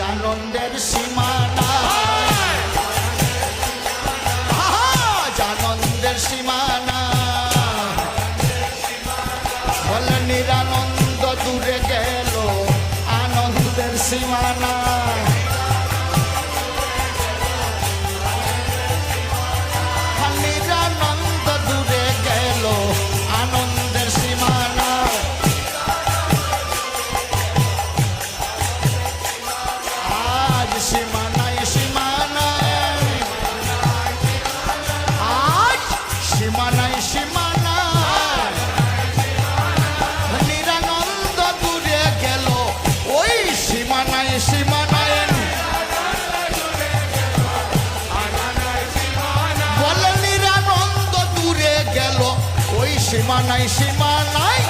আনন্দের সীমানা আনন্দের সীমানা বলে নিরানন্দ দূরে গেল আনন্দের সীমানা নিরানন্দ দূরে গেল আনন্দের সীমানা আজ সীমানায় সীমানায় আজ সীমানায় সীমানায় নিরানন্দ দূরে গেল ওই সীমানায় সীমানায় বলে নিরানন্দ দূরে গেল ওই সীমানায় সীমানায়